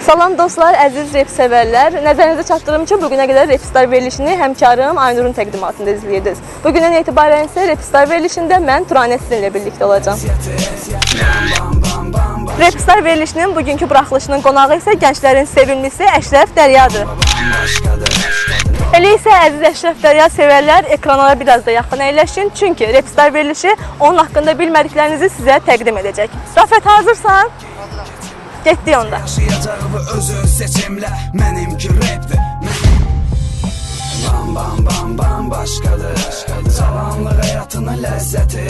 Salam dostlar, əziz rep sevərlər. Nəzərinizə çatdırım ki, bugünə qədər Repstar verilişini həmkarım Aynurun təqdimatında izləyirdiniz. Bugündən etibarən isə Repstar verilişində mən Turanə sizinlə birlikdə olacağam. Repstar verilişinin bugünkü buraxılışının qonağı isə gənclərin sevimlisi Əşrəf Dəryadır. Elə isə əziz Əşrəf Dərya sevərlər, ekranlara biraz da yaxın əyləşin. Çünki Repstar verilişi onun haqqında bilmədiklərinizi sizə təqdim edəcək. Rafət, hazırsan? Getdik onda. Özün seçimlə mənimki repdir. Bam bam bam bam başqadır. Cavanlıq həyatının ləzzəti.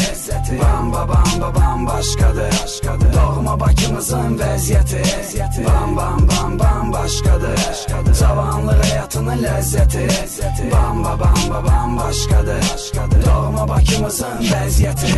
Bam bam bam başqadır. Doğma Bakımızın vəziyyəti. Bam bam bam bam başqadır. Cavanlıq həyatının ləzzəti. Bam bam başqadır. Doğma Bakımızın vəziyyəti.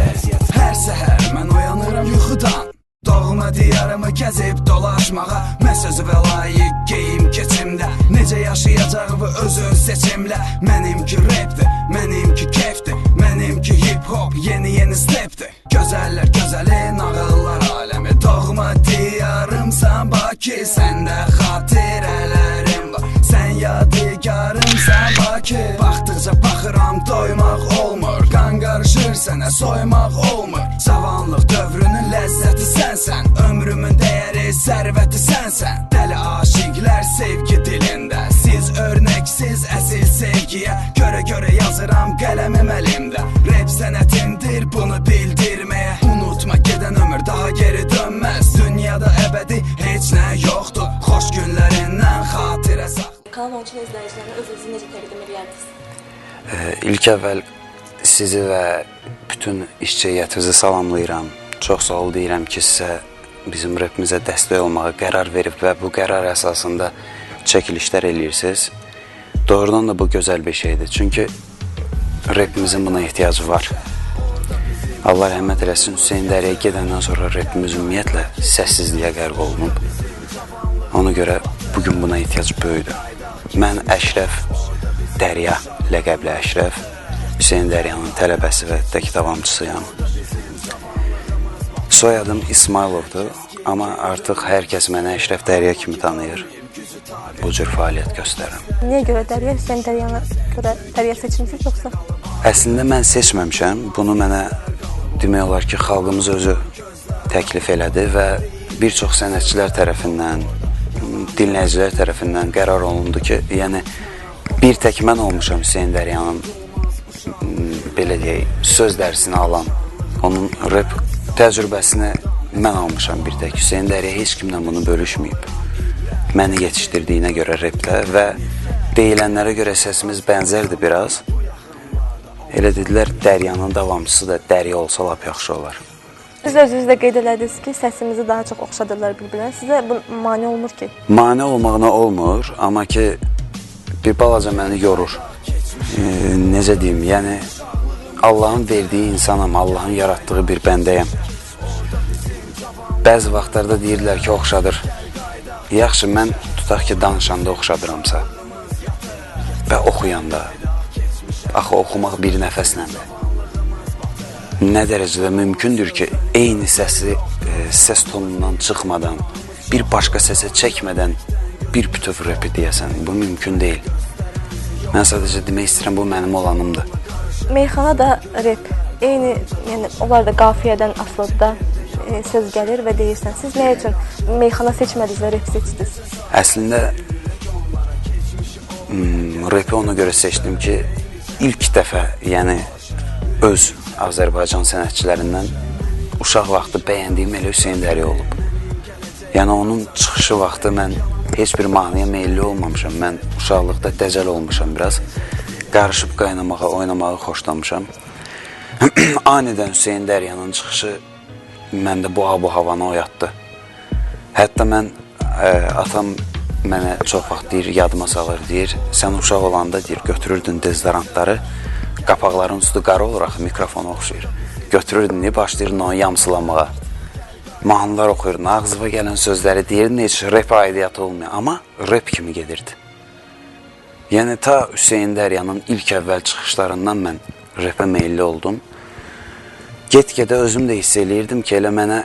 Hər səhər mən oyanıram yuxudan. Doğma diyarımı gəzib dolaşmağa. Mən sözü və layiq geyim keçimdə. Necə yaşayacağımı özün seçimlə. Mənimki repdir, mənimki keyfdir. Mənimki hip hop, yeni stepdir. Gözəllər gözəli, nağıllar aləmi. Doğma diyarımsan Bakı, səndə xatirələrim var. Sən yadigarımsan Bakı. Baxdıqca baxıram, doymaq olmur. Qan qarışır sənə, soymaq olmur. Cavanlıq dövrünün ləzzəti sənsən. Ömrümün dəyəri, sərvəti sənsən. Dəli aşiqlər sevgi dilində. Siz örnəksiz əsil sevgiyə görə yazıram qələmim əlimdə. Rap sənətindir, bunu bildirməyə. Unutma, gedən ömür daha geri dönməz. Dünyada əbədi heç nə yoxdur. Xoş günlərindən xatirə saxla. Kanal 13 izləyicilərinə özünüzü necə təqdim edərdiniz? İlk əvvəl sizi və bütün işçiyyətinizi salamlayıram. Çox sağ ol deyirəm ki, sizə bizim rapimizə dəstək olmağa qərar verib və bu qərar əsasında çəkilişlər eləyirsiniz. Doğrudan da bu gözəl bir şeydir. Çünki rapimizin buna ehtiyacı var. Allah rəhmət eləsin, Hüseyn Dəryəyə gedəndən sonra rapimiz ümumiyyətlə səssizliyə qərq olunub. Ona görə bugün buna ehtiyac böyüdür. Mən Əşrəf Dərya, ləqəbli Əşrəf, Hüseyn Dəryanın tələbəsi və tək davamçısıyam. Soyadım İsmayılovdur, amma artıq hər kəs mənə Əşrəf Dərya kimi tanıyır. Bu cür fəaliyyət göstərirəm. Niyə görə Dərya, Hüseyn Dəryana görə Dərya seçmişsiniz yoxsa? Əslində mən seçməmişəm. Bunu mənə demək olar ki, xalqımız özü təklif elədi və bir çox sənətçilər tərəfindən, dinləyicilər tərəfindən qərar olundu ki, yəni bir tək mən olmuşam Hüseyn Dəryanın belə deyək, söz dərsini alan, onun rap təcrübəsini mən almışam bir tək. Hüseyn Dərya heç kimlə bunu bölüşməyib. Məni yetişdirdiyinə görə raplə və deyilənlərə görə səsimiz bənzərdir biraz. Elə dedilər, Dəryanın davamçısı da Dərya olsa lap yaxşı olar. Siz özünüzdə qeyd elədiniz ki, səsimizi daha çox oxşadırlar bir-birinə. Sizə bu mane olmur ki? Mane olmağına olmur, amma ki, bir balaca məni yorur. Necə deyim, yəni Allahın verdiyi insanam, Allahın yaratdığı bir bəndəyəm. Bəzi vaxtlarda deyirlər ki, oxşadır. Yaxşı, mən tutaq ki, danışanda oxşadıramsa və oxuyanda, axı oxumaq bir nəfəsləndir. Nə dərəcədə mümkündür ki, eyni səsi səs tonundan çıxmadan, bir başqa səsə çəkmədən bir bütöv rapi deyəsən. Bu mümkün deyil. Mən sadəcə demək istəyirəm, bu mənim olanımdır. Meyxana da rap, eyni, yəni onlar da qafiyədən asılıdır da söz gəlir və deyirsən. Siz nə üçün meyxana seçmədiniz və rap seçdiniz? Əslində, rapi ona görə seçdim ki, ilk dəfə, yəni öz Azərbaycan sənətçilərindən uşaq vaxtı bəyəndiyim elə Hüseyn Dərya olub. Yəni onun çıxışı vaxtı mən heç bir mahnıya meyilli olmamışam. Mən uşaqlıqda dəcəl olmuşam biraz. Qarışıb qaynamağa, oynamağı xoşlamışam. Anidən Hüseyn Dəryanın çıxışı məndə bu havanı oyatdı. Hətta mən, atam mənə çox vaxt deyir, yadıma salır, deyir, sən uşaq olanda deyir, götürürdün dezodorantları, qapaqların üstü qara olaraq mikrofona oxşayır. Götürürdün, başlayırdın onu yamsılanmağa. Mahnılar oxuyurdun, ağzıva gələn sözləri deyirdin, heç rap aidiyyatı olmuyor, amma rap kimi gedirdi. Yəni, ta Hüseyn Dəryanın ilk əvvəl çıxışlarından mən rapə meyilli oldum. Get-gedə özüm də hiss eləyirdim ki, elə mənə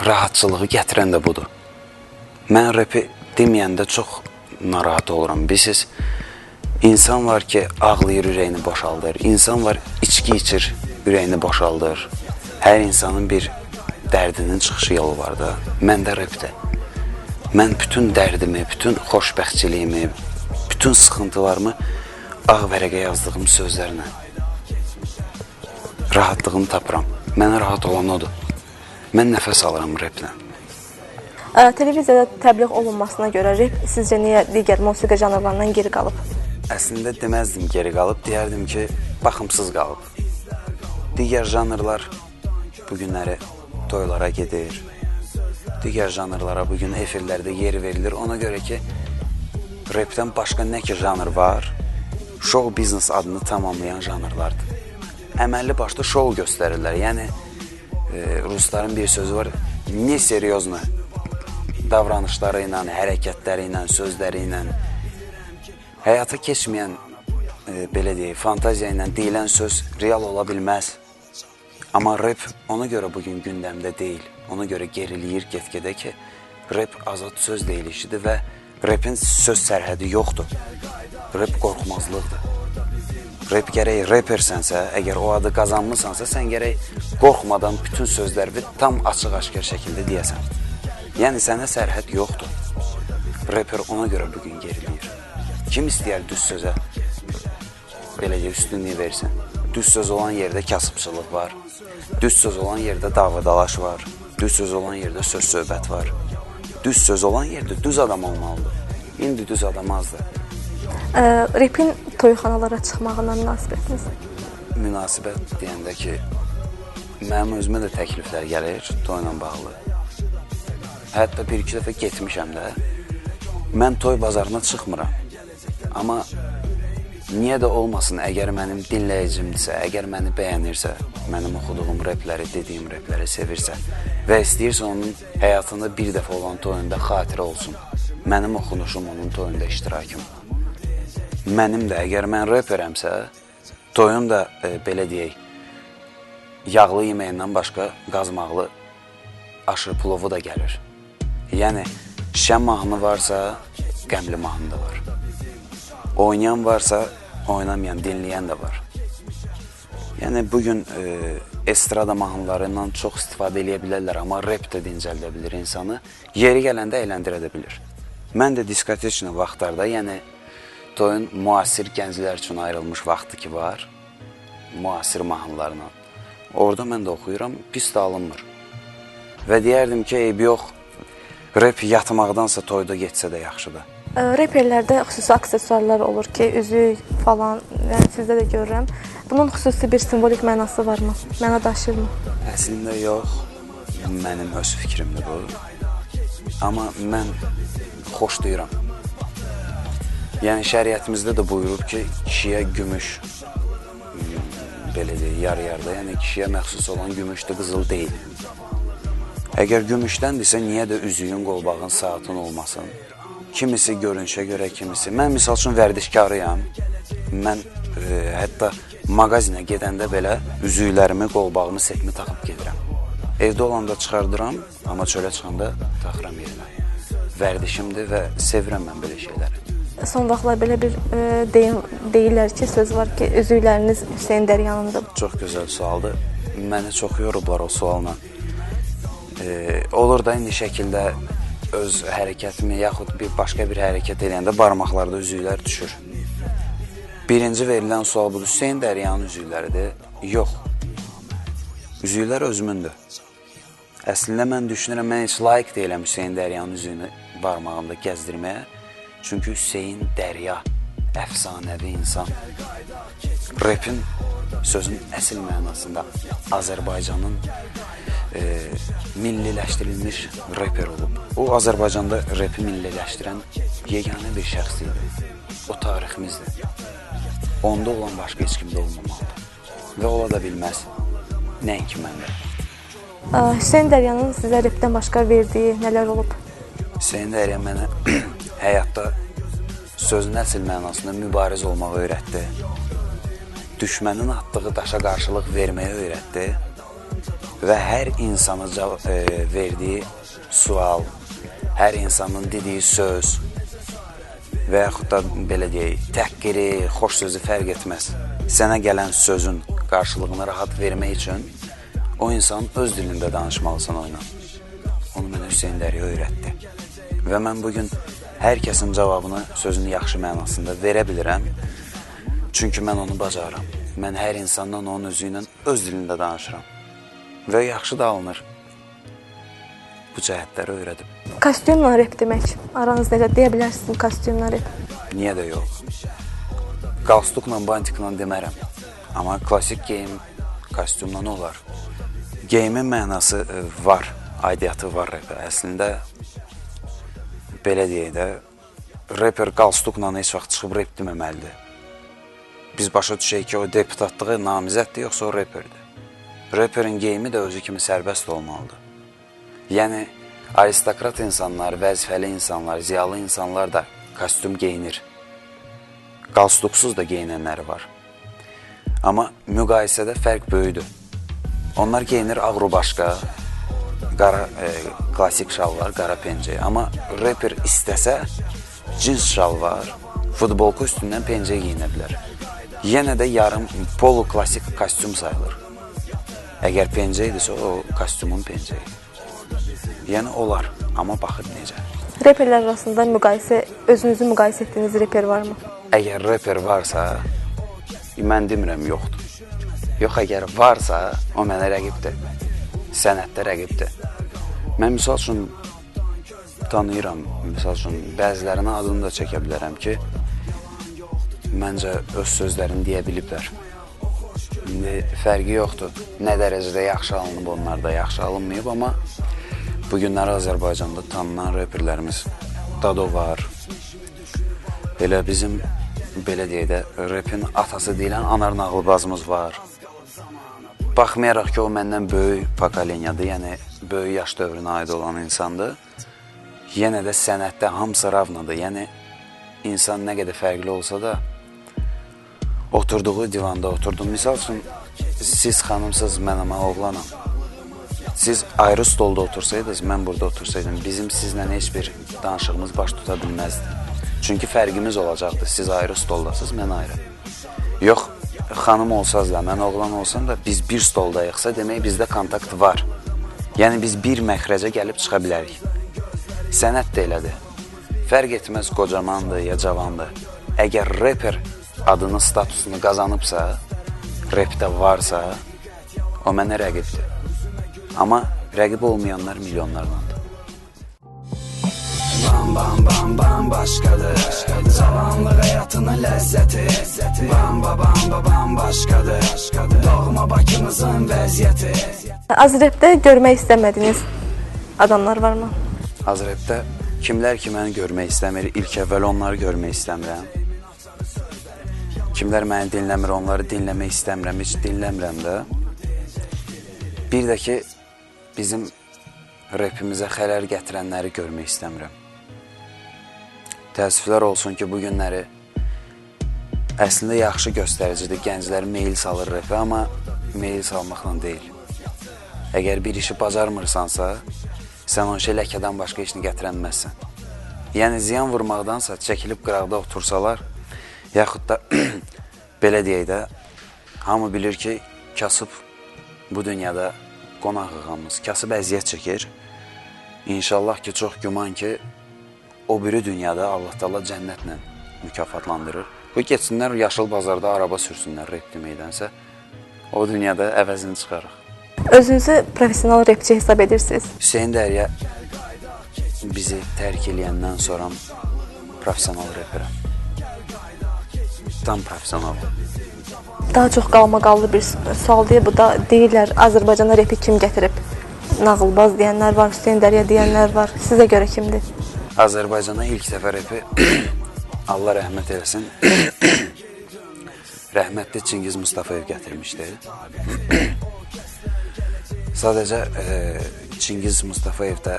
rahatçılığı gətirən də budur. Mən rapi deməyəndə çox narahat oluram. Bilirsiniz, insan var ki, ağlayır, ürəyini boşaldır. İnsan var, içki içir, ürəyini boşaldır. Hər insanın bir dərdinin çıxışı yolu var da. Məndə rəpdir. Mən bütün dərdimi, bütün xoşbəxtçiliyimi, bütün sıxıntılarımı ağ vərəqə yazdığım sözlərlə rahatlığını tapıram. Mənə rahat olan odur. Mən nəfəs alıram rəplə. Televiziyada təbliğ olunmasına görə rep sizcə niyə digər musiqi janrlarından geri qalıb? Əslində deməzdim geri qalıb, deyərdim ki, baxımsız qalıb. Digər janrlar bu günləri toylara gedir. Digər janrlara bugün efirlərdə yer verilir. Ona görə ki, repdən başqa nə ki janr var, show biznes adını tamamlayan janrlardır. Əməlli başda show göstərirlər. Yəni, rusların bir sözü var, ne seriozno davranışları ilə, hərəkətləri ilə, sözləri ilə, həyata keçməyən, belə deyək, fantaziya ilə deyilən söz real ola bilməz. Amma rep ona görə bugün gündəmdə deyil. Ona görə geriliyir get-gedə ki, rep azad söz deyilişidir və repin söz sərhədi yoxdur. Rep qorxmazlıqdır. Rep gərək repersənsə, əgər o adı qazanmısansa, sən gərək qorxmadan bütün sözləri tam açıq-aşkar şəkildə deyəsən. Yəni, sənə sərhəd yoxdur. Reper ona görə bugün geriliyir. Kim istəyər düz sözə beləcə üstünlüyü versin? Düz söz olan yerdə kasıbçılıq var. Düz söz olan yerdə davadalaş var. Düz söz olan yerdə söz-söhbət var. Düz söz olan yerdə düz adam olmalıdır. İndi düz adam azdır. Repin toyxanalara çıxmağına münasibətiniz? Münasibət deyəndə ki, mənim özümə də təkliflər gəlir toyla bağlı. Hətta bir-iki dəfə getmişəm də. Mən toy bazarına çıxmıram. Amma niyə də olmasın, əgər mənim dinləyicimdirsə, əgər məni bəyənirsə, mənim oxuduğum repləri, dediyim repləri sevirsə və istəyirsə onun həyatında bir dəfə olan toyunda xatirə olsun. Mənim oxunuşum onun toyunda iştirakım. Mənim də, əgər mən reperəmsə, toyun da, belə deyək, yağlı yeməyindən başqa qazmaqlı aşır plovu da gəlir. Yəni, şən mahnı varsa, qəmli mahnı da var. Oynayan varsa, oynamayan, dinləyən də var. Yəni, bugün estrada mahnılarından çox istifadə edə bilərlər, amma rep də dincəldə bilir insanı. Yeri gələndə əyləndirə də bilir. Mən də diskoteklə vaxtlarda, yəni, toyun müasir gənclər üçün ayrılmış vaxtı ki var, müasir mahnılarla. Orada mən də oxuyuram, pis də alınmır. Və deyərdim ki, eybi yox, rep yatmaqdansa toyda getsə də yaxşıdır. Reperlərdə xüsusi aksesuarlar olur ki, üzük falan, yəni sizdə də görürəm. Bunun xüsusi bir simvolik mənası varmı? Məna daşırmı? Əslində yox, mənim öz fikrimdir bu. Amma mən xoşlayıram. Yəni, şəriətimizdə də buyurub ki, kişiyə gümüş, belə deyək, yarı-yarıda, yəni kişiyə məxsus olan gümüşdür, qızıl deyil. Əgər gümüşdəndirsə, niyə də üzüyün, qolbağın, saatın olmasın? Kimisi görünüşə görə, kimisi. Mən misal üçün vərdişkarıyam. Mən hətta mağazinə gedəndə belə üzüklərimi, qolbağımı, setimi taxıb gedirəm. Evdə olanda çıxardıram, amma çölə çıxanda taxıram yerinə. Vərdişimdir və sevirəm mən belə şeyləri. Son vaxtlar belə bir deyirlər ki, söz var ki, üzükləriniz Hüseyn Dəryanındır. Çox gözəl sualdır. Məni çox yorublar o sualla. Olur da indi şəkildə öz hərəkətimi, yaxud bir başqa bir hərəkət edəndə barmaqlarda üzüklər düşür. Birinci verilən sual budur, Hüseyn Dəryanın üzükləridir. Yox. Üzüklər özümündür. Əslində mən düşünürəm, mən heç layiq deyiləm Hüseyn Dəryanın üzüyünü barmağımda gəzdirməyə. Çünki Hüseyn Dərya, əfsanəvi insan. Repin sözün əsl mənasında Azərbaycanın milliləşdirilmiş reper olub. O, Azərbaycanda repi milliləşdirən yeganə bir şəxs idi. O, tariximizdir. Onda olan başqa heç kimdə olmamalıdır. Və ola da bilməz. Nəinki məndə. Hüseyn Dəryanın sizə repdən başqa verdiyi nələr olub? Hüseyn Dərya mənə həyatda sözün əsl mənasında mübariz olmağı öyrətdi. Düşmənin atdığı daşa qarşılıq verməyi öyrətdi. Və hər insana verdiyi sual, hər insanın dediyi söz və yaxud da belə deyək, təhqiri, xoş sözü fərq etməz. Sənə gələn sözün qarşılığını rahat vermək üçün o insan öz dilində danışmalısan onunla. Onu mənə Hüseyn Dərya öyrətdi. Və mən bugün hər kəsin cavabını sözün yaxşı mənasında verə bilirəm. Çünki mən onu bacarıram. Mən hər insandan onun özü ilə öz dilində danışıram. Və yaxşı da alınır. Bu cəhətləri öyrədib. Kostyumla rep demək, aranızda elə deyə bilərsiniz kostyumla rep. Niyə də yox? Qalstukla, bantikla demərəm. Amma klasik geyim kostyumla olar. Geyimin mənası var, aidiyyatı var repə. Əslində, belə deyək də, reper qalstukla heç vaxt çıxıb rep deməməlidir. Biz başa düşək ki, o deputatlığı namizəddir, yoxsa o reperdir. Reperin geyimi də özü kimi sərbəst olmalıdır. Yəni, aristokrat insanlar, vəzifəli insanlar, ziyalı insanlar da kostyum geyinir. Qalstuksuz da geyinənləri var. Amma müqayisədə fərq böyüdür. Onlar geyinir ağrobaşqa, qara klasik şalvar, qara pencək. Amma reper istəsə, cins şalvar, futbolka üstündən pencək geyinə bilər. Yenə də yarım polo klasik kostyum sayılır. Əgər pencəkdirsə, o kostyumun pencəyi. Yəni olar, amma baxır necə. Reperlər arasında özünüzü müqayisə etdiyiniz reper varmı? Əgər reper varsa, mən demirəm yoxdur. Yox, əgər varsa, o mənə rəqibdir. Sənətdə rəqibdir. Mən misal üçün tanıyıram, misal üçün bəzilərinin adını da çəkə bilərəm ki, məncə öz sözlərini deyə biliblər. İndi fərqi yoxdur. Nə dərəcədə yaxşı alınıb, onlar da yaxşı alınmayıb, amma bugünləri Azərbaycanda tanınan reperlərimiz Dado var. Elə bizim, belə deyək də, repin atası deyilən Anar Nağılbazımız var. Baxmayaraq ki, o məndən böyük pokolenyadır, yəni böyük yaş dövrünə aid olan insandır. Yenə də sənətdə hamısı ravnadır. Yəni, insan nə qədər fərqli olsa da, oturduğu divanda oturdum. Misal üçün, siz xanımsız, mən amma oğlanam. Siz ayrı stolda otursaydınız, mən burada otursaydım, bizim sizlə heç bir danışığımız baş tuta bilməzdi. Çünki fərqimiz olacaqdı. Siz ayrı stoldasınız, mən ayrı. Yox, xanım olsaz da, mən oğlan olsam da, biz bir stoldayıqsa, demək bizdə kontakt var. Yəni, biz bir məxrəcə gəlib çıxa bilərik. Sənət də elədir. Fərq etməz qocamandır ya cavandır. Əgər reper adını, statusunu qazanıbsa, repdə varsa, o mənə rəqibdir. Amma rəqib olmayanlar milyonlarlandır. Bam bam bam bam başqadır. Cavanlıq həyatının ləzzəti. Bam bam bam başqadır. Doğma Bakımızın vəziyyəti. Azrepdə görmək istəmədiyiniz adamlar varmı? Azrepdə kimlər ki məni görmək istəmir, ilk əvvəl onları görmək istəmirəm. Kimlər məni dinləmir, onları dinləmək istəmirəm, heç dinləmirəm də. Bir də ki, bizim repimizə xələl gətirənləri görmək istəmirəm. Təəssüflər olsun ki, bu günləri əslində yaxşı göstəricidir, gənclər meyil salır repə, amma meyil salmaqla deyil. Əgər bir işi bacarmırsansa, sən o işə ləkədən başqa işini gətirənməzsən. Yəni, ziyan vurmaqdansa çəkilib qıraqda otursalar, yaxud da belə deyək də, hamı bilir ki, kasıb bu dünyada qonaq ağamız, kasıb əziyyət çəkir. İnşallah ki, çox güman ki, o biri dünyada Allah Taala cənnətlə mükafatlandırır. Bu keçsinlər, yaşıl bazarda araba sürsünlər rep deməkdənsə, o dünyada əvəzini çıxarıq. Özünüzü profesional repçi hesab edirsiniz? Hüseyn Dərya bizi tərk eləyəndən sonra profesional reperəm. Tam profesional. Daha çox qalmaqallı bir sual deyil, bu da deyirlər, Azərbaycana repi kim gətirib? Nağılbaz deyənlər var, Hüseyn Dərya deyənlər var. Sizə görə kimdir? Azərbaycana ilk dəfə repi Allah rəhmət eləsin rəhmətli Çingiz Mustafayev gətirmişdi. Sadəcə Çingiz Mustafayev də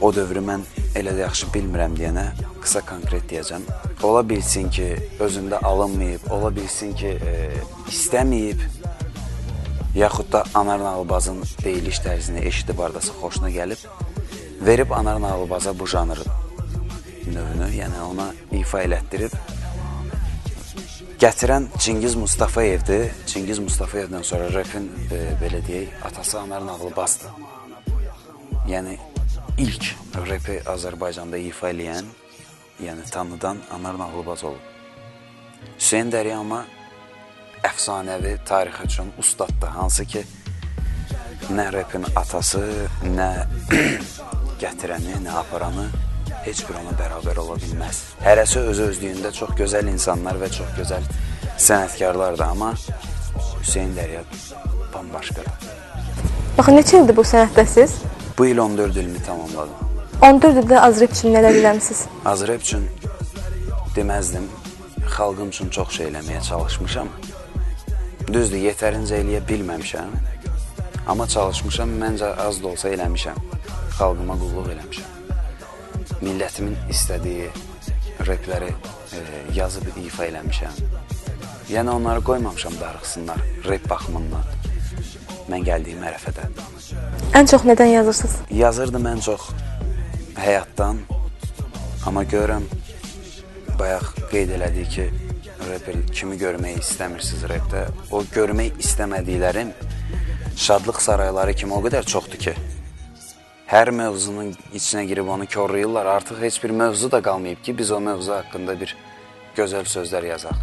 o dövrü mən elə də yaxşı bilmirəm deyənə qısa konkret deyəcəm. Ola bilsin ki, özündə alınmayıb, ola bilsin ki, istəməyib, yaxud da Anar Nağılbazın deyiliş tərzini eşidib ardası xoşuna gəlib verib Anar Nağlıbaza bu janrın növünü, yəni ona ifa elətdirib. Gətirən Çingiz Mustafayevdir. Çingiz Mustafayevdən sonra rapin, belə deyək, atası Anar Nağlıbazdır. Yəni, ilk rapi Azərbaycanda ifa eləyən, yəni tanıdan Anar Nağlıbaz olub. Hüseyn Dəriya amma əfsanəvi tarix üçün ustaddır, hansı ki, nə rapin atası, nə gətirəni, nə aparanı heç bir ona bərabər ola bilməz. Hərəsi özü-özlüyündə çox gözəl insanlar və çox gözəl sənətkarlardır, amma Hüseyn Dəriya bambaşqadır. Baxın, neçə ildir bu sənətdəsiz? Bu il 14 ilimi tamamladım. 14 ildə Azrep üçün nələr eləmisiniz? Azrep üçün deməzdim, xalqım üçün çox şey eləməyə çalışmışam. Düzdür, yetərincə eləyə bilməmişəm, amma çalışmışam, məncə az da olsa eləmişəm. Xalqıma qulluq eləmişəm. Millətimin istədiyi repləri yazıb ifa eləmişəm. Yəni onları qoymamışam darıxsınlar rep baxımından. Mən gəldiyim ərəfədə. Ən çox nədən yazırsınız? Yazırdım ən çox həyatdan, amma görürəm, bayaq qeyd elədik ki, reper kimi görmək istəmirsiniz repdə. O görmək istəmədiklərim şadlıq sarayları kimi o qədər çoxdur ki, hər mövzunun içinə girib onu korlayırlar. Artıq heç bir mövzu da qalmayıb ki, biz o mövzu haqqında bir gözəl sözlər yazaq.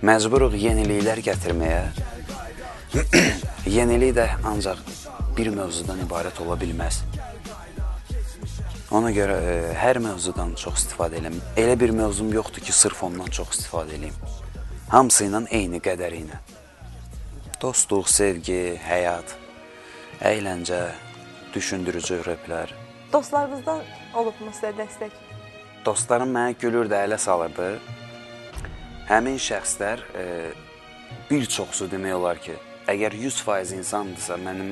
Məcburuq yeniliklər gətirməyə. Yenilik də ancaq bir mövzudan ibarət ola bilməz. Ona görə hər mövzudan çox istifadə eləm. Elə bir mövzum yoxdur ki, sırf ondan çox istifadə eləyim. Hamısı ilə eyni qədəri ilə. Dostluq, sevgi, həyat, əyləncə, düşündürücü replər. Dostlarınızdan olubmu sizə dəstək? Dostlarım mənə gülürdü, ələ salırdı. Həmin şəxslər bir çoxsu demək olar ki, əgər 100% insandırsa, mənim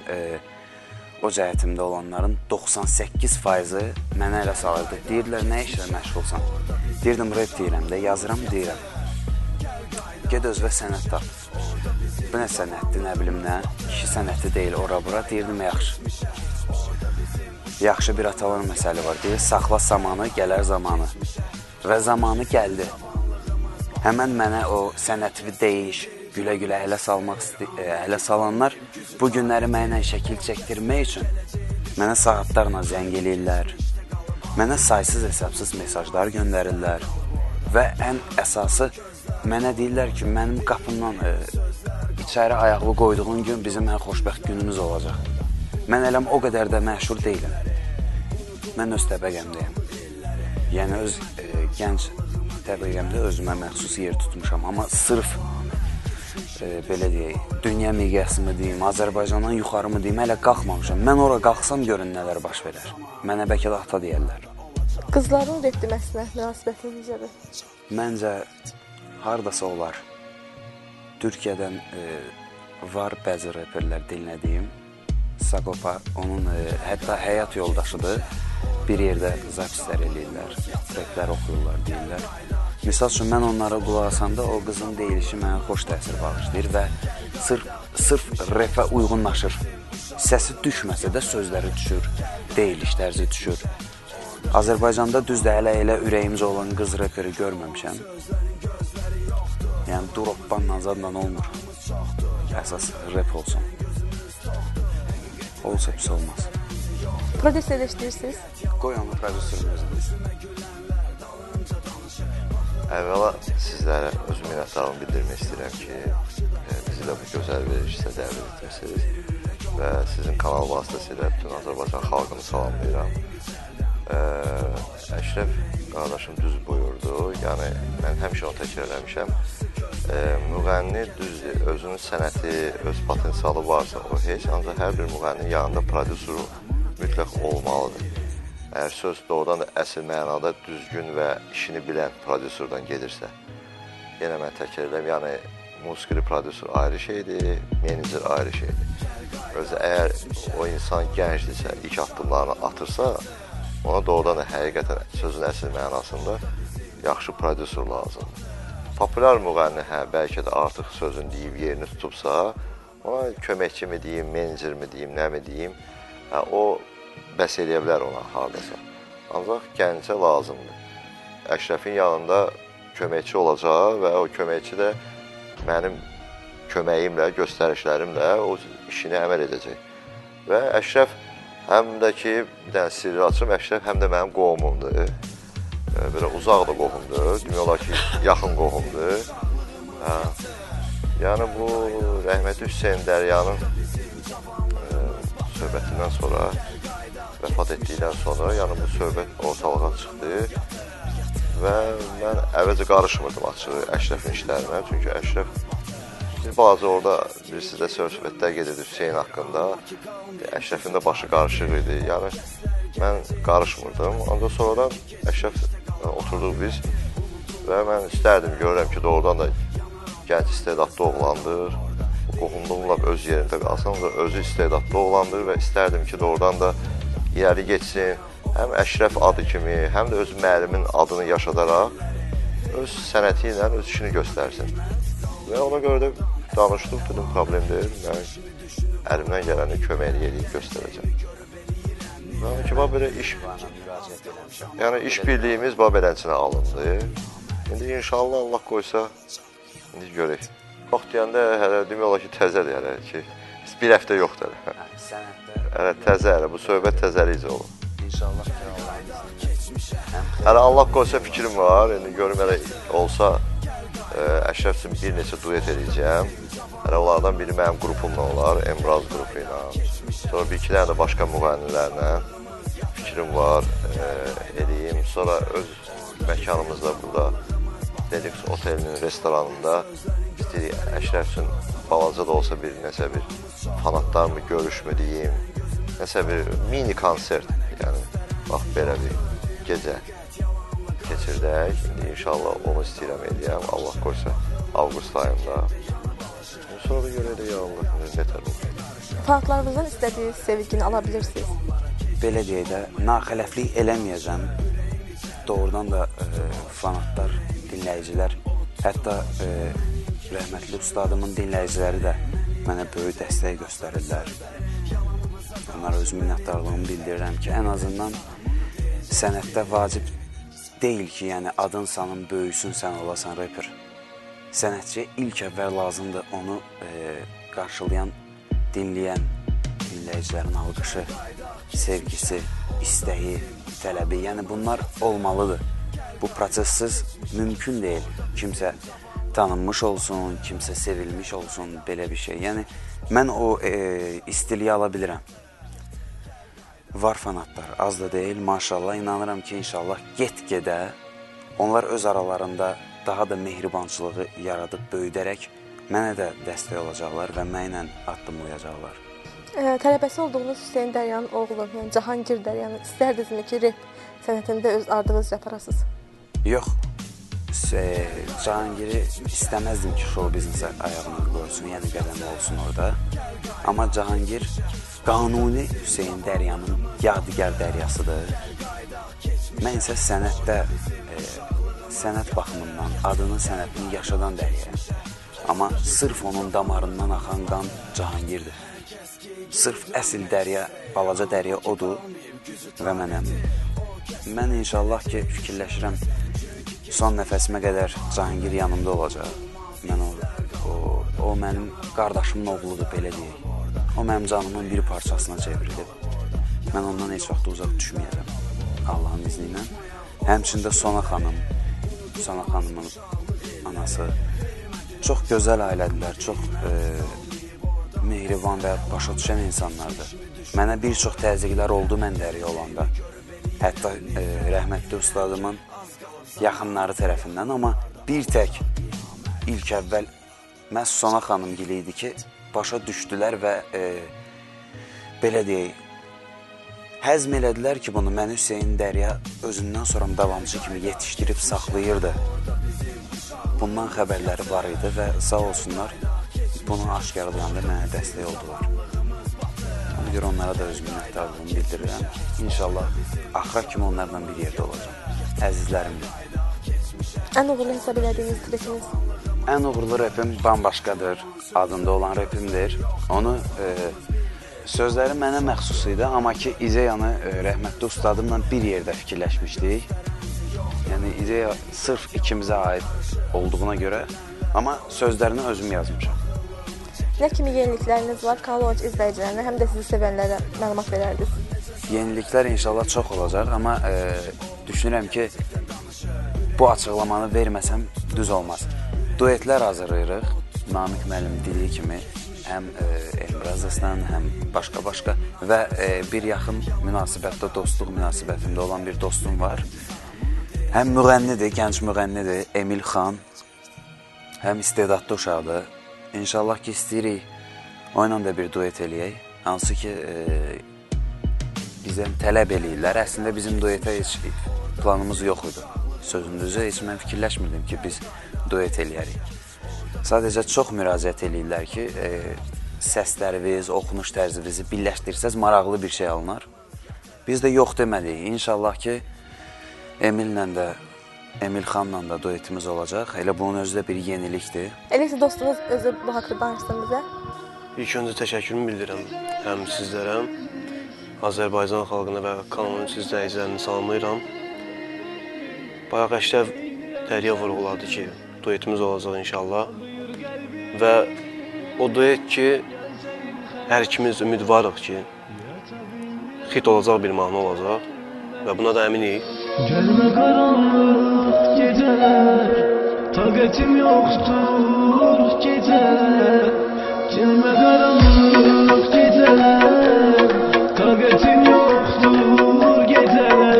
o cəhətimdə olanların 98%-i mənə ələ salırdı. Deyirdilər, nə işlə məşğulsan? Deyirdim, rep deyirəm də, yazıram, deyirəm. Ged özvə sənət tap. Bu nə sənətdir, nə bilim nə? Kişi sənəti deyil, ora-bura. Deyirdim, yaxşı. Yaxşı bir atalar məsələ var. Deyir, saxla zamanı, gələr zamanı. Və zamanı gəldi. Həmən mənə o sənətimi deyiş, gülə-gülə ələ salanlar bu günləri mənə şəkil çəkdirmək üçün mənə saatlarla zəng eləyirlər. Mənə saysız hesabsız mesajlar göndərirlər. Və ən əsası mənə deyirlər ki, mənim qapımdan içəri ayaqlı qoyduğun gün bizim ən xoşbəxt günümüz olacaq. Mən eləm o qədər də məşhur deyiləm. Mən öz təbəqəmdəyəm. Yəni öz gənc təbəqəmdə özümə məxsus yer tutmuşam. Amma sırf belə deyək, dünya miqyasımı deyim, Azərbaycandan yuxarımı deyim, hələ qalxmamışam. Mən ora qalxsam görün nələr baş verər. Mənə bəlkə də ata deyərlər. Qızların rep deməsinə münasibətiniz necədir? Məncə hardasa olar. Türkiyədən var bəzi reperlər dinlədiyim. Sagopa, onun hətta həyat yoldaşıdır. Bir yerdə zapislər eləyirlər, replər oxuyurlar, deyirlər. Misal üçün, mən onlara qulaq asanda o qızın deyilişi mənə xoş təsir bağışlayır və sırf repə uyğunlaşır. Səsi düşməsə də sözləri düşür, deyiliş tərzi düşür. Azərbaycanda düzdür, hələ elə ürəyimcə olan qız reperi görməmişəm. Yəni, Duroppan Nazadla olmur. Əsas rep olsun. Olsa pis olmaz. Prodüserlə işləyirsiniz? Qoy onu prodüserin özünüz. Əvvəla sizlərə öz minnətdarlığımı bildirmək istəyirəm ki, bizi də bu gözəl verilişdə dəvət etmişsiniz və sizin kanal vasitəsilə bütün Azərbaycan xalqını salamlayıram. Əşrəf qardaşım düz buyurdu, yəni mən həmişə onu təkrar eləmişəm. Müğənni düzdür, özünün sənəti, öz potensialı varsa o heç, ancaq hər bir müğənninin yanında prodüsuru mütləq olmalıdır. Əgər söz doğrudan da əsl mənada düzgün və işini bilən prodüserdən gedirsə, yenə mən təkrar edirəm, yəni musiqili prodüser ayrı şeydir, menecer ayrı şeydir. Özü, əgər o insan gəncdirsə, ilk addımlarını atırsa, ona doğrudan da həqiqətən sözün əsl mənasında yaxşı prodüser lazımdır. Populyar müğənni, bəlkə də artıq sözün deyib yerini tutubsa, ona köməkçi mi deyim, menecer mi deyim, nə mi deyim, o bəs eləyə bilər ona hardasa. Ancaq Gəncə lazımdır. Əşrəfin yanında köməkçi olacaq və o köməkçi də mənim köməyimlə, göstərişlərimlə o işini əməl edəcək. Və Əşrəf həm də ki, bir dənə sirri açım, Əşrəf həm də mənim qohumumdur. Belə uzaq da qohumdur, demək olar ki, yaxın qohumdur. Yəni bu rəhmətli Hüseyn Dəryanın söhbətindən sonra, vəfat etdikdən sonra, yəni bu söhbət ortalığa çıxdı və mən əvvəlcə qarışmırdım açığı Əşrəfin işlərinə, çünki Əşrəf biz balaca orada bilirsiniz də söhbətlər gedirdi Hüseyn haqqında, Əşrəfin də başı qarışıq idi, yəni mən qarışmırdım, ancaq sonradan Əşrəf oturduq biz və mən istərdim, görürəm ki, doğrudan da gənc istedadlı oğlandır, qohumluğumla öz yerində qalsın, özü istedadlı oğlandır və istərdim ki, doğrudan da irəli geçsin, həm Əşrəf adı kimi, həm də öz müəllimin adını yaşadaraq öz sənəti ilə öz işini göstərsin. Və ona görə də danışdım, dedim, problem deyil, mən əlimdən gələni köməkli eləyib göstərəcəm. Yəni ki, belə iş, yəni iş birliyimiz beləsinə alındı. İndi inşallah Allah qoysa, indi görək. Yox deyəndə hələ demək olar ki, təzədir hələ ki, bir həftə yoxdur hələ. Sənətdə Hələ təzə, hələ bu söhbət təzəlikcə olub. inşallah ki, Allah'ın izniyle. Hələ Allah qoysa fikrim var, indi görüm hələ olsa Əşrəf üçün bir neçə duet edəcəm. Hələ onlardan biri mənim qrupumla olar, Emraz qrupu ilə. Sonra bir-iki dənə də başqa müğənnilərlə fikrim var, eləyim. Sonra öz məkanımızda burada, Dedix otelinin restoranında istəyirik Əşrəf üçün balaca da olsa bir nəsə bir fanatlarımı görüşmü deyim, nəsə bir mini konsert, yəni bax belə bir gecə keçirdək. İndi inşallah onu istəyirəm eləyəm, Allah qoysa avqust ayında. Sonra da görə də ya Allah, nətər olur. Fanatlarınızdan istədiyiniz sevgini ala bilirsiniz. Belə deyək də, naxələflik eləməyəcəm. Doğrudan da fanatlar, dinləyicilər, hətta rəhmətli ustadımın dinləyiciləri də mənə böyük dəstək göstərirlər. Onlara öz minnətdarlığımı bildirirəm ki, ən azından sənətdə vacib deyil ki, yəni adın sanın böyüsün, sən olasan rapper. Sənətçiyə ilk əvvəl lazımdır onu qarşılayan, dinləyən dinləyicilərin alqışı, sevgisi, istəyi, tələbi, yəni bunlar olmalıdır. Bu prosessiz mümkün deyil. Kimsə tanınmış olsun, kimsə sevilmiş olsun, belə bir şey. Yəni, mən o istiliyi ala bilirəm. Var fanatlar, az da deyil, maşallah. İnanıram ki, inşallah get-gedə onlar öz aralarında daha da mehribançılığı yaradıb, böyüdərək mənə də dəstək olacaqlar və mənlə addımlayacaqlar. Tələbəsi olduğunuz Hüseyn Dəryanın oğlu, yəni Cahangir Dəryanı istərdinizmi ki, rap sənətində öz ardınızca aparasınız? Yox, Cahangiri istəməzdim ki, show biznesə ayağını qoysun, yəni qədəmi olsun orada. Amma Cahangir qanuni Hüseyn Dəryanın yadigar dəryasıdır. Mən isə sənətdə, sənət baxımından, adının, sənətini yaşadan dəryayım. Amma sırf onun damarından axan qan Cahangirdir. Sırf əsl dərya, balaca dərya odur və mənəm. Mən inşallah ki, fikirləşirəm, son nəfəsimə qədər Cahangir yanımda olacaq. Mən o mənim qardaşımın oğludur, belə deyək. O mənim canımın bir parçasına çevrilib. Mən ondan heç vaxt uzaq düşməyəcəm, Allahın izni ilə. Həmçində Sona xanımın anası. Çox gözəl ailədilər, çox mehriban və başa düşən insanlardır. Mənə bir çox təzyiqlər oldu mən dəriyə olanda. Hətta rəhmətli ustadımın yaxınları tərəfindən, amma bir tək ilk əvvəl məhz Sona xanım gili idi ki, başa düşdülər və belə deyək, həzm elədilər ki, bunu mən Hüseyn Dərya özündən sonra davamçı kimi yetişdirib saxlayırdı. Bundan xəbərləri var idi və sağ olsunlar bunu aşkarlayanda mənə dəstək oldular. Ona görə onlara da öz minnətdarlığımı bildirirəm. İnşallah axıra kimi onlarla bir yerdə olacaq. Əzizlərimdir. Ən uğurlu hesab elədiyiniz trikiniz? Ən uğurlu rapim bambaşqadır. Adında olan rapimdir. Onu Sözləri mənə məxsus idi, amma ki, ideyanı rəhmətli ustadımla bir yerdə fikirləşmişdik. Yəni, ideya sırf ikimizə aid olduğuna görə, amma sözlərini özüm yazmışam. Nə kimi yenilikləriniz var Kanal 13 izləyicilərinə, həm də sizi sevənlərə məlumat verərdiniz? Yeniliklər inşallah çox olacaq, amma düşünürəm ki, bu açıqlamanı verməsəm düz olmaz. Duetlər hazırlayırıq, Namiq müəllim dediyi kimi, həm Elbrazasla, həm başqa-başqa və bir yaxın münasibətdə, dostluq münasibətində olan bir dostum var. Həm müğənnidir, gənc müğənnidir, Emil Xan, həm istedadlı uşaqdır. İnşallah ki, istəyirik onunla da bir duet eləyək, hansı ki, bizdən tələb eləyirlər. Əslində, bizim duetə heç planımız yox idi. Sözündüzü, heç mən fikirləşmirdim ki, biz duet eləyərik. Sadəcə çox müraciət eləyirlər ki, səsləriniz, oxunuş tərzinizi birləşdirsəz, maraqlı bir şey alınar. Biz də yox demədik. İnşallah ki, Emil Xanla da duetimiz olacaq. Elə bunun özü də bir yenilikdir. Elə ki, dostunuz özü bu haqda danışsın bizə. İlk öncə təşəkkürümü bildirirəm həm sizlərə, Azərbaycan xalqına və Kanal 13 izləyicilərini salamlayıram. Bayaq Əşrəf Dərya vurğuladı ki, duetimiz olacaq inşallah. Və o duet ki, hər ikimiz ümidvarıq ki, xit olacaq bir mahnı olacaq və buna da əminik. Gəlmə qaranlıq gecələr, taqətim yoxdur gecələr. Gəlmə qaranlıq gecələr, taqətim yoxdur gecələr.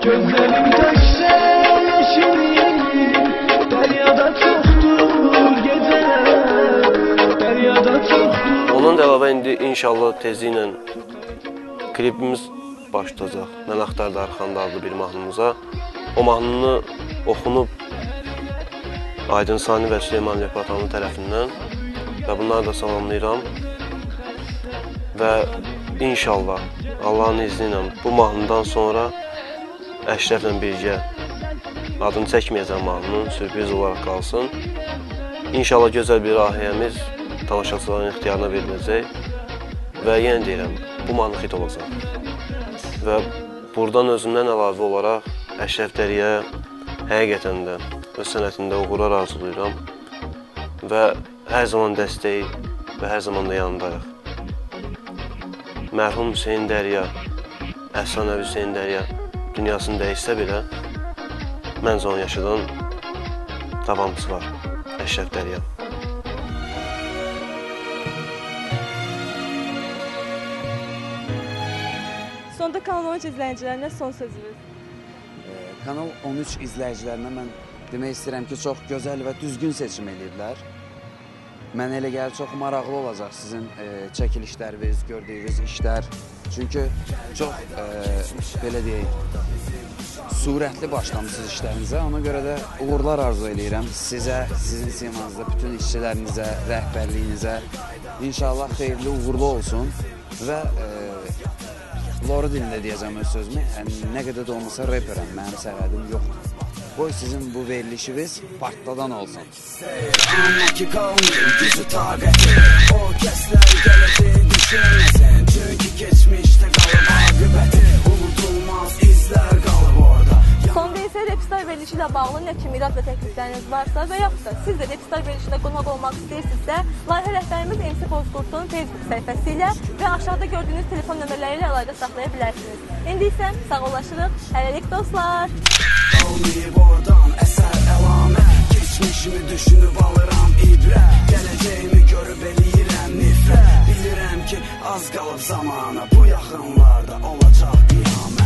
Gözlərim təkcə yaşayır, dəryada çoxdur gecələr, dəryada çoxdur. Ondan da əlavə indi inşallah tezliklə klipimiz başlayacaq. Mən axtardı arxanda adlı bir mahnımıza. O mahnını oxunub Aydın Sani və Süleyman Ləpatanlı tərəfindən və bunları da salamlayıram. Və inşallah Allahın izni ilə bu mahnıdan sonra Əşrəflə birgə adını çəkməyəcəm mahnının sürpriz olaraq qalsın. İnşallah gözəl bir ahiyəmiz tamaşaçıların ixtiyarına veriləcək və yenə deyirəm, bu mahnı xit olacaq. Və buradan özümdən əlavə olaraq Əşrəf Dəryəyə həqiqətən də öz sənətində uğurlar arzulayıram və hər zaman dəstək və hər zaman da yanındayıq. Mərhum Hüseyin Dərya, əfsanəvi Hüseyin Dərya dünyasını dəyişsə belə, məncə onun yaşadan davamçısı var, Əşrəf Dərya. Sonda Kanal 13 izləyicilərinə son sözünüz. Kanal 13 izləyicilərinə mən demək istəyirəm ki, çox gözəl və düzgün seçim ediblər. Mən elə gəlir, çox maraqlı olacaq sizin çəkilişləriniz, gördüyünüz işlər. Çünki çox, belə deyək, surətli başlamışsınız işlərinizə. Ona görə də uğurlar arzu edirəm sizə, sizin simanızda, bütün işçilərinizə, rəhbərliyinizə. İnşallah xeyirli, uğurlu olsun və Loru dilində deyəcəm öz sözümü. Nə qədər də olmasa reperəm, mənim sərhədim yoxdur. Qoy sizin bu verilişiniz partladan olsun. Anla ki qalmır gücü taqəti, o kəslər gələcək düşünməsən. Çünki keçmişdə qalıb aqibəti, unudulmaz izlər qalıb orada. Sonda isə Repstar verilişi ilə bağlı nə kimi irad və təklifləriniz varsa və yaxud da siz də Repstar verilişində qonaq olmaq istəyirsinizsə, layihə rəhbərimiz MC Bozqurtun Facebook səhifəsi ilə və aşağıda gördüyünüz telefon nömrələri ilə əlaqə saxlaya bilərsiniz. İndi isə sağollaşırıq, hələlik dostlar. Qalmayıb oradan əsər əlamət, keçmişimi düşünüb alıram ibrət, gələcəyimi görüb eləyirəm nifrət. Bilirəm ki az qalıb zamana, bu yaxınlarda olacaq qiyamət.